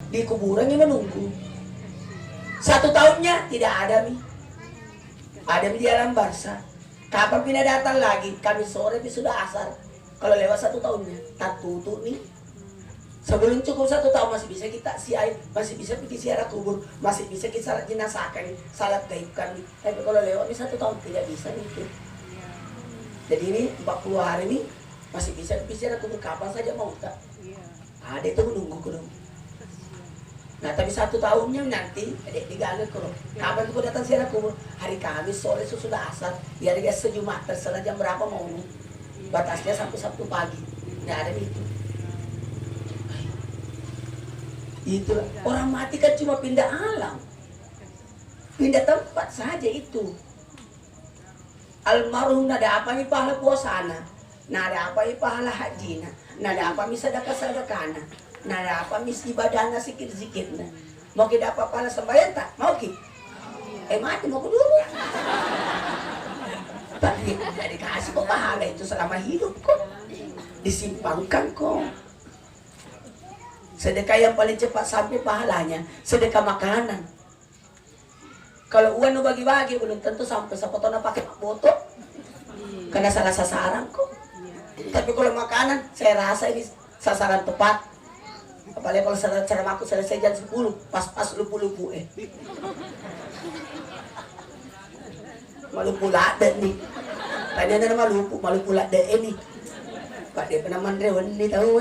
Di kuburannya menunggu. 1 tahunnya tidak ada mi. Ada di alam barsa. Kapan pindah datang lagi? Kami sore sudah asar. Kalau lewat 1 tahunnya, tak tutup nih. Sebelum cukup 1 tahun masih bisa kita siai, masih bisa pergi ziarah kubur, masih bisa kita salat jenazah kami, salat gaib kami. Tapi kalau lewat ini 1 tahun tidak bisa nih. Jadi ini 40 hari ini masih bisa pergi ziarah kubur kapan saja mau tak? Ada itu menunggu kurang. Nah tapi 1 tahunnya nanti adek digagal kurang. Kapan kau datang ziarah kubur? Hari Kamis sore sudah asar. Ya ada sejumat terserah jam berapa mau nih. Batasnya sampai Sabtu pagi. Nggak ada itu. Itulah orang mati kan cuma pindah alam, pindah tempat saja itu. Almarhum ada apa nih pahala puasana, nah ada apa nih pahala hajina, nah ada apa nih sedekah-sedekahna, nah ada apa nih ibadahna zikir-zikirna. Mau kita dapat pahala sembahyang tak? Mau ki? Mati mau ke dulu. Tapi tidak dikasih kok pahala itu selama hidup kok, disimpangkan kok. Sedekah yang paling cepat sampai pahalanya sedekah makanan. Kalau uang nu bagi-bagi belum tentu sampai sepotona pakai botol, karena salah sasaran kok. Tapi kalau makanan saya rasa ini sasaran tepat. Apalagi kalau cara aku selesai jam 10 pas lupu-lupu malupu lada nih. Tadi ada malupu lada ini. Pak dia pernah mandrewan nih tahu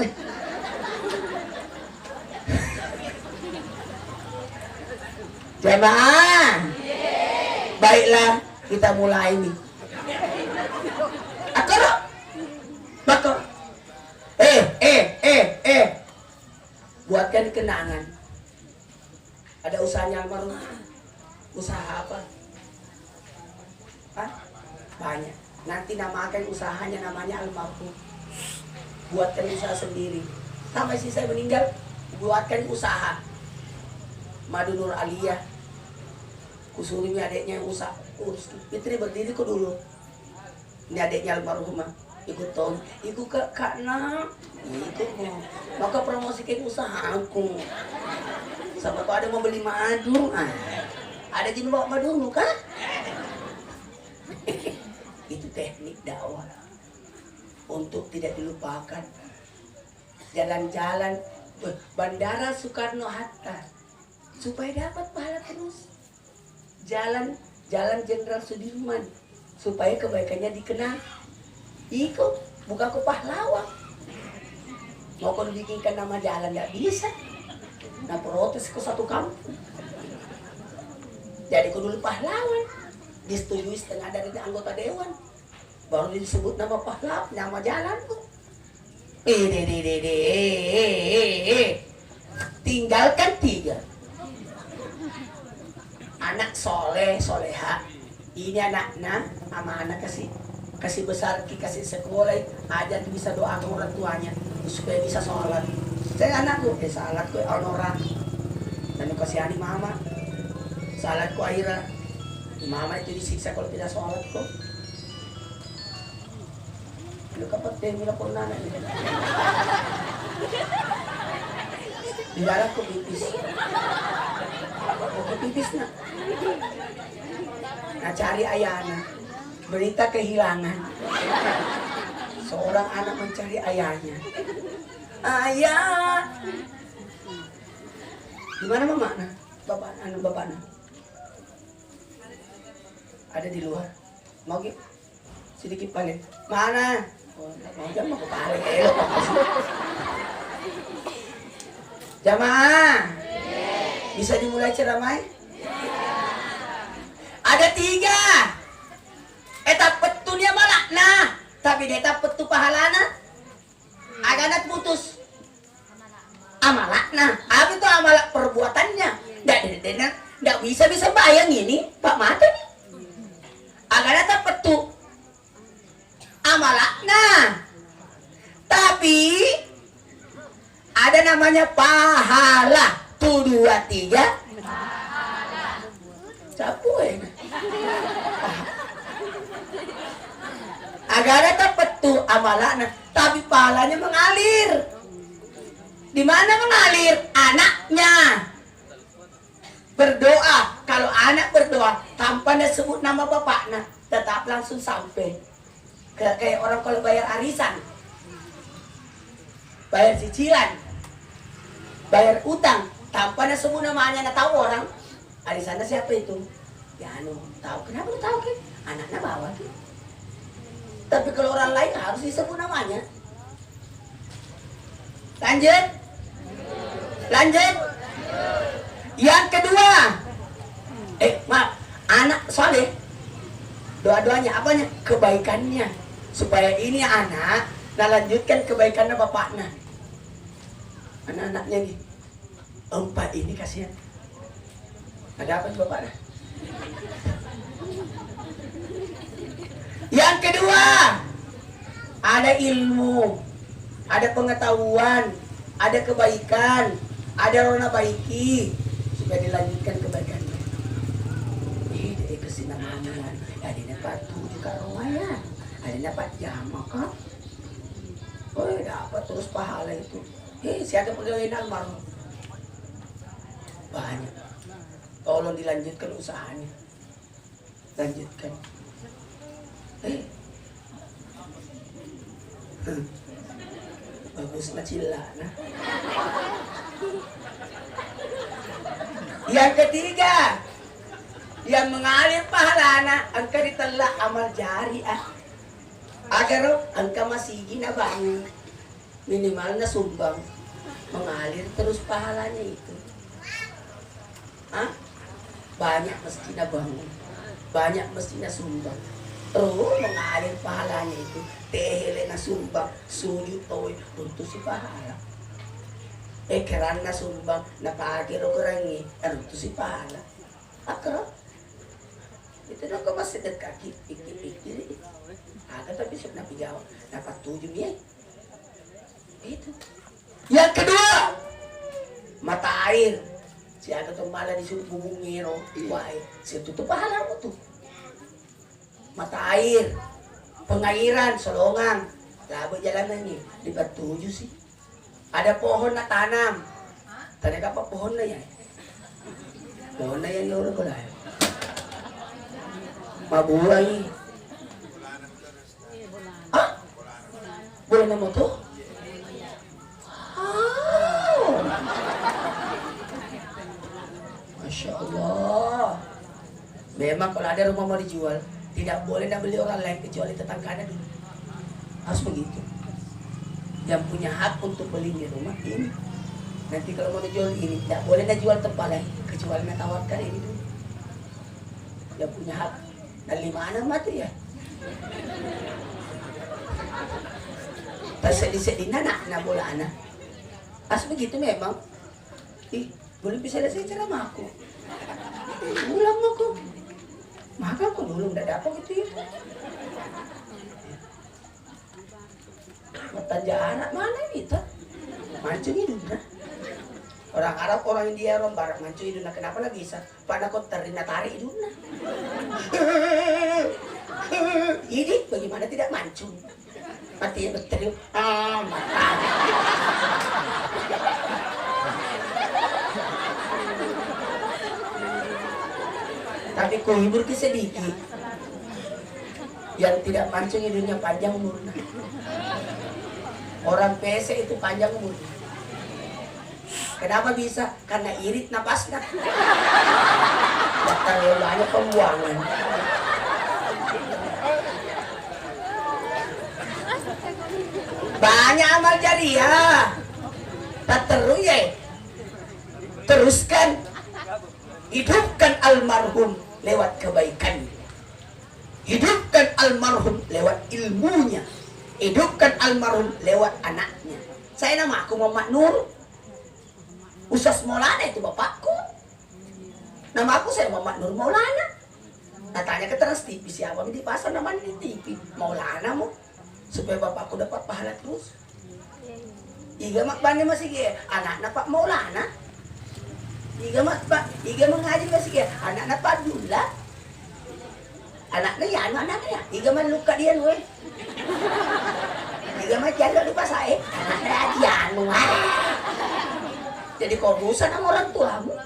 Jemaah, baiklah kita mulai nih. Akoro, bako. Buatkan kenangan. Ada usahanya almarhum. Usaha apa? Hah? Banyak. Nanti namakan usahanya namanya almarhum. Buatkan usaha sendiri. Sampai si saya meninggal, buatkan usaha. Madu Nur Aliyah, Kusurimi adiknya yang urus Fitri berdiri kok dulu. Ini adiknya almarhumah, ikut tahun, ikut kak nak, ikut mau. Maka promosikan usahaku. Sama tuh ada mau beli madu, ada jenis bawa madu lu kan? Itu teknik dakwah untuk tidak dilupakan. Jalan-jalan Bandara Soekarno Hatta. Supaya dapat pahala terus. Jalan Jenderal Sudirman supaya kebaikannya dikenal. Ikut bukan ke pahlawan. Mau kau bikinkan nama jalan nggak bisa. Nah protes ke satu kampung. Jadi kau dulu pahlawan. Disetujui setengah dari anggota dewan. Baru disebut nama pahlawan, nama jalan tuh. Tinggalkan 3. Anak soleha, ini anaknya sama anak kasih besar, kasih sekolah, aja bisa doakan orang tuanya supaya bisa sholat. Saya anakku, salat ku Alnora, dan kasih ani mama, salat ku Aira, mama itu disiksa kalau tidak sholat kok. Lu kapat deh mila pernah nih. Di dalam ku pipis. Pipis nak. Nah cari ayahnya. Berita kehilangan. Seorang anak mencari ayahnya. Ayah. Di mana mama? Nah, bapaknya. Ada di luar. Mau gitu? Sedikit paling. Mana? Oh, mau ke paling. Jamaah. Bisa dimulai ceramah? Ada 3. Eta petunya malah nah, tapi eta petu pahalana aganat putus. Amalakna, apa itu amalak perbuatannya? Nggak bisa bayang ini, Pak Mata nih. Aganat petu amalakna, tapi ada namanya pahala. 1, 2, 3 capu agar ada petu amalana tapi pahalanya mengalir. Di mana mengalir? Anaknya tanpa disebut nama bapaknya tetap langsung sampai. Kayak orang kalau bayar arisan, bayar cicilan, bayar utang tanpa disebut namanya, nggak tahu orang arisannya siapa itu. Ya tahu, kenapa lu tahu kan? Anaknya bawa kan. Tapi kalau orang lain harus disebut namanya. Lanjut. Lanjut. Yang kedua, maaf, anak soleh, doa-doanya apanya? Kebaikannya, supaya ini anak melanjutkan kebaikannya bapaknya. Anak-anaknya nih, empat ini kasihan. Ada apa tuh bapaknya? Yang kedua, ada ilmu, ada pengetahuan, ada kebaikan, ada rona baiki, supaya dilanjutkan kebaikannya. Ini kesinambungan, ada dapat 7 karuan, ada dapat jamaah kan? Oh, dapat terus pahala itu. Siapa pegawai almarhum? Banyak. Tolong dilanjutkan usahanya. Lanjutkan. Bagus macilla nah. Yang ketiga, yang mengalir pahalana engkau ditelak amal jariah agar engkau masih gina bangun minimalnya sumbang mengalir terus pahalanya itu. Banyak mestinya bangun, banyak mestinya sumbang terus mengalir pahalanya itu. Tehele na sumbang sujud toy untuk si pahala. Keran na sumbang na pagi ro kerangi untuk si pahala. Akra itu dah kau masih dekat pikir ada tapi sebenarnya jawab dapat 7 nih itu. Yang kedua, mata air. Si ada tuh malah disuruh bubung ngiro, wah, situ tuh pahala tuh. Mata air, pengairan, solongan, lah berjalan ini di 7 sih. Ada pohon nak tanam, tadi apa pohonnya ya? Pohonnya yang lolo kolai. Mabuhay. Boleh nama tuh? Masya Allah. Memang kalau ada rumah mau dijual, tidak boleh nak beli orang lain kecuali tetangganya dulu. Harus begitu. Yang punya hak untuk beli di rumah ini. Nanti kalau mau dijual ini, tidak boleh nak jual tempat lain kecuali nak tawarkan ini dulu. Yang punya hak. Dan 5 anak mati ya. Tersedih-sedih nak bola anak. Harus begitu memang. Belum bisa selesai ceramah aku. Ulang aku. Maka aku dulu nggak dapat gitu ya. Matanja anak mana itu? Mancung hidupnya. Orang Arab, orang India, orang Barat mancung hidupnya. Kenapa lah bisa? Pada kau terina tarik hidupnya. Ini bagaimana tidak mancung? Mati yang berteriuk. Mata. Tapi kau hibur sedikit. Yang tidak mancung hidupnya panjang umurnya. Orang PC itu panjang umurnya. Kenapa bisa? Karena irit napasnya. Terlalu banyak pembuangan. Banyak amal jariah. Tak terus ya. Teruskan. Hidupkan almarhum lewat kebaikan. Hidupkan almarhum lewat ilmunya. Hidupkan almarhum lewat anaknya. Saya nama aku Muhammad Nur. Ustaz Maulana itu bapakku. Nama aku saya Muhammad Nur Maulana. Nah, tanya ke Trans TV siapa di pasar namanya di TV. Maulana mu. Supaya bapakku dapat pahala terus. Iga makbani masih ge anak Pak Maulana. Iga mengaji masih ge anak Pak Abdullah. Anaknya ya anaknya. Iga man luka dia we. Iga mah jalo di pasar anaknya dia anu. Jadi kau bosan sama orang tuamu.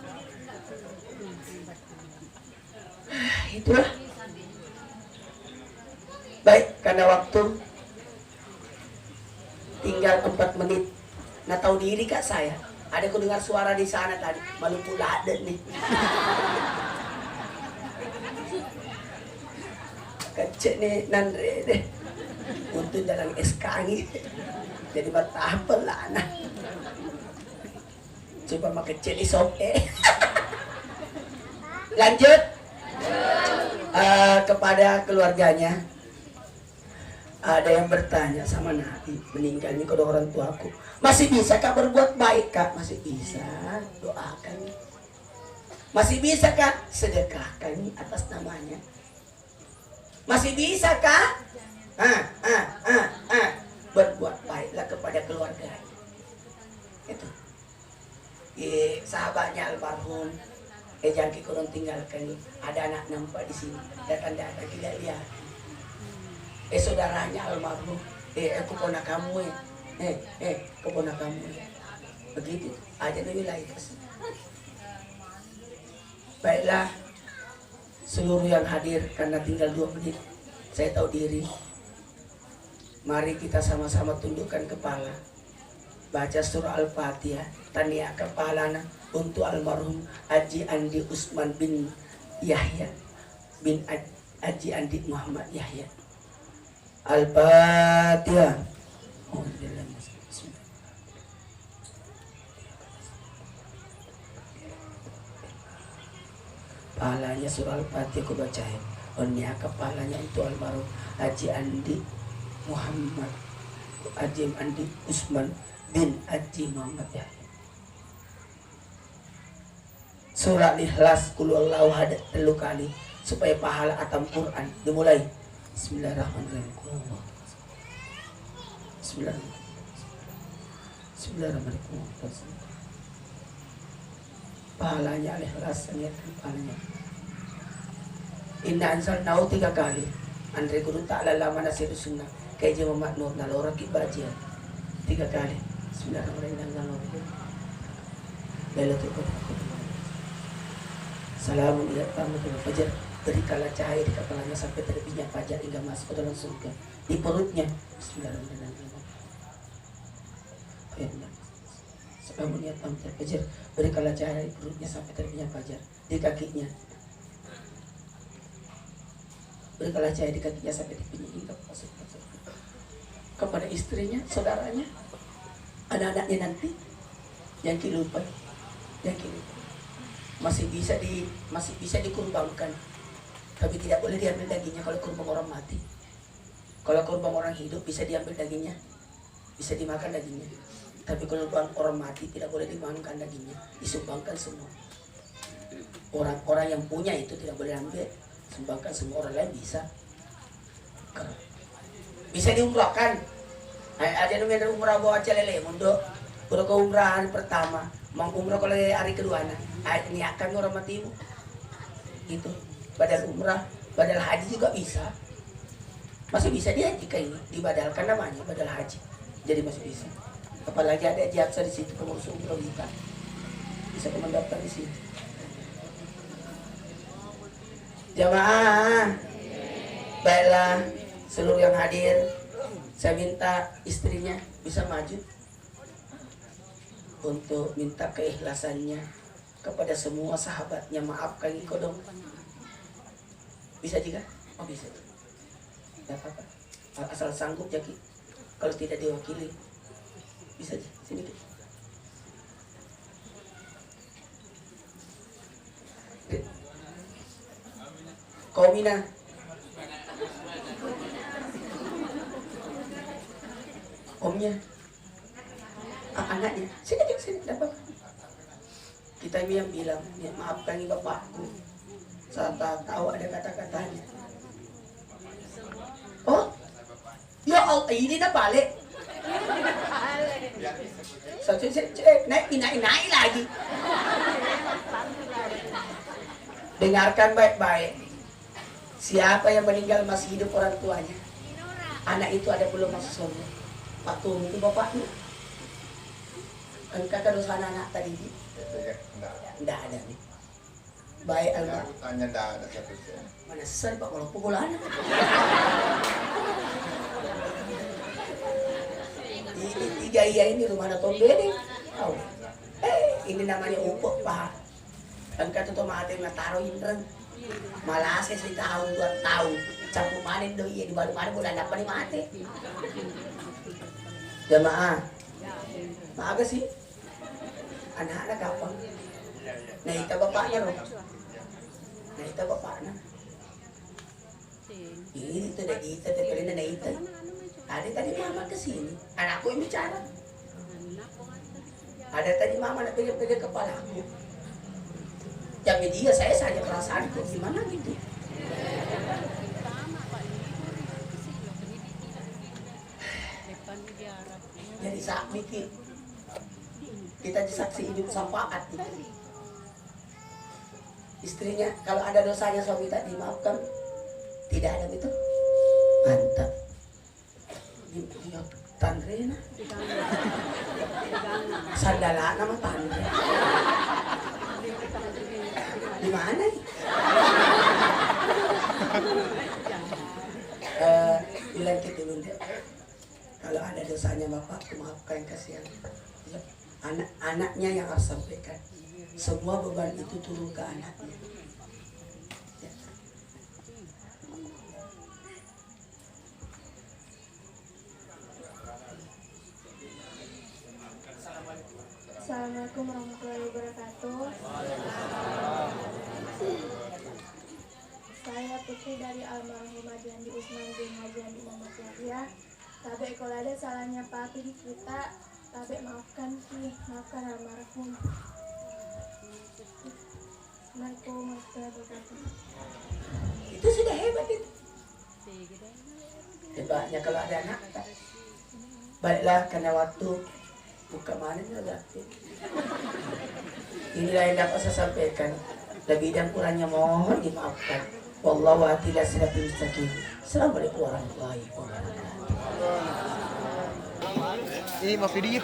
Itulah. Baik, karena waktu tinggal 4 menit. Nah tahu diri kak saya. Ada ku dengar suara di sana tadi. Malu pula ada nih. Kecil nih nandre deh. Untuk dalam SK nih. Jadi bertahap lah anak. Coba makan kecil di sope. Lanjut. Kepada keluarganya. Ada yang bertanya sama Nabi, meninggalnya kedua orang tuaku. Masih bisa kak berbuat baik kak? Masih bisa, doakan. Masih bisa kak sedekahkan atas namanya? Masih bisa kak? Berbuat baiklah kepada keluarganya. Itu. Sahabatnya almarhum, jangki kurang tinggalkan. Ada anak nampak di sini, datang tidak lihat. Saudaranya almarhum, keponakanmu keponakanmu begitu aja nih wilayah. Baiklah seluruh yang hadir, karena tinggal 2 menit saya tahu diri. Mari kita sama-sama tundukkan kepala, baca surah Al-Fatihah, tania kepala untuk almarhum Haji Andi Usman bin Yahya bin Haji Andi Muhammad Yahya. Al-Fatihah. Kepalanya surah Al-Fatihah aku bacain. Onya kepalanya itu almarhum Haji Andi Muhammad Haji Andi Usman bin Haji Muhammad Yahya. Surah Ikhlas Qul Huwallahu Ahad 3 kali supaya pahala atam Quran. Dimulai. Bismillahirrahmanirrahim. Bismillahirrahmanirrahim. Pahalanya Al-Ikhlas, niatkan pahalanya. Inna anzalnahu 3 kali. Andre Guru Ta'ala lama nasir sunnah. Kaji Muhammad Nur nalora kibajian 3 kali. Bismillahirrahmanirrahim. Lailatul Qadar. Salamun ya tamatul fajar. Berikanlah cahaya di kepalanya sampai terbitnya fajar hingga masuk ke dalam surga. Di perutnya. Bismillahirrahmanirrahim. Salamun ya tamatul fajar. Berikanlah cahaya di perutnya sampai terbitnya fajar. Di kakinya. Berikanlah cahaya di kakinya sampai terbitnya hingga masuk ke surga. Kepada istrinya, saudaranya, anak-anaknya nanti yang lupa, masih bisa dikurbankan. Tapi tidak boleh diambil dagingnya kalau kurban orang mati. Kalau kurban orang hidup bisa diambil dagingnya, bisa dimakan dagingnya. Tapi kalau kurban orang mati tidak boleh dimakan dagingnya, disumbangkan semua. Orang-orang yang punya itu tidak boleh ambil, sumbangkan semua, orang lain bisa. Bisa diumrahkan. Ada yang umrah bawa celele mundo. Udah ke umrahan pertama, mau umrah kalau hari kedua niatkan orang matimu. Itu. Badal umrah, badal haji juga bisa. Masih bisa dihajikan ini, dibadalkan namanya badal haji. Jadi masih bisa. Apalagi ada jaksa di situ pengurus umrah bisa mendaftar di situ. Jamaah, baiklah seluruh yang hadir, saya minta istrinya bisa maju untuk minta keikhlasannya kepada semua sahabatnya. Maafkan Iko dong. Bisa juga? Oh bisa. Tidak apa-apa. Asal sanggup Jaki. Kalau tidak diwakili, bisa aja. Sini deh. Kau Mina. Omnya. Anaknya. Sini aja, sini. Tidak apa-apa. Kita yang bilang, ya, maafkan ini bapakku. Saya tahu ada kata-katanya. Oh, ya Allah, ini dah balik. Naik lagi. Dengarkan baik-baik. Siapa yang meninggal masih hidup orang tuanya, anak itu ada belum masuk surga. Pak Tung itu bapaknya. Kan kakak dosa anak tadi. Tidak ada nih. Baik alma. Tanya dah ada satu sen. Mana sesal Pak kalau pukulan. Tiga iya ini rumah Tombe nih. Tahu. Ini namanya upuk Pak. Kan kata tuh mati ngataro indreng. Malah saya tahun 2 tahun. Campur panen do iya di baru panen udah dapat mati. Jamaah. Maaga sih. Anak-anak kapan? Nah itu bapaknya loh. Nah itu bapaknya. Ini tuh dari itu, tapi na itu. Ada tadi mama kesini, anakku yang bicara. Ada tadi mama nak pegang-pegang kepala aku. Jadi dia saya saja perasaanku gimana gitu. Jadi saat mikir kita disaksi hidup syafaat itu. Istrinya kalau ada dosanya suami tak dimaafkan, tidak ada itu. Mantap. Dia Tandrena. Sandala nama Tandre. Di mana? Bilang kita dulu deh. Kalau ada dosanya bapak, maafkan kasihan. Anak-anaknya yang harus sampaikan. Semua beban itu turun ke anaknya. Assalamualaikum warahmatullahi wabarakatuh. Saya putri dari almarhum Haji Usman bin Haji Muhammad Yahya. Tabe kalau ada salahnya Pak di kita, tabe maafkan almarhum. Assalamualaikum warahmatullahi wabarakatuh. Itu sudah hebat itu. Hebatnya kalau ada anak. Baiklah karena waktu buka mana berarti. Inilah yang dapat saya sampaikan. Lebih dan kurangnya mohon dimaafkan. Wallahu a'lam bishawab. Assalamualaikum warahmatullahi wabarakatuh. Ini mau video.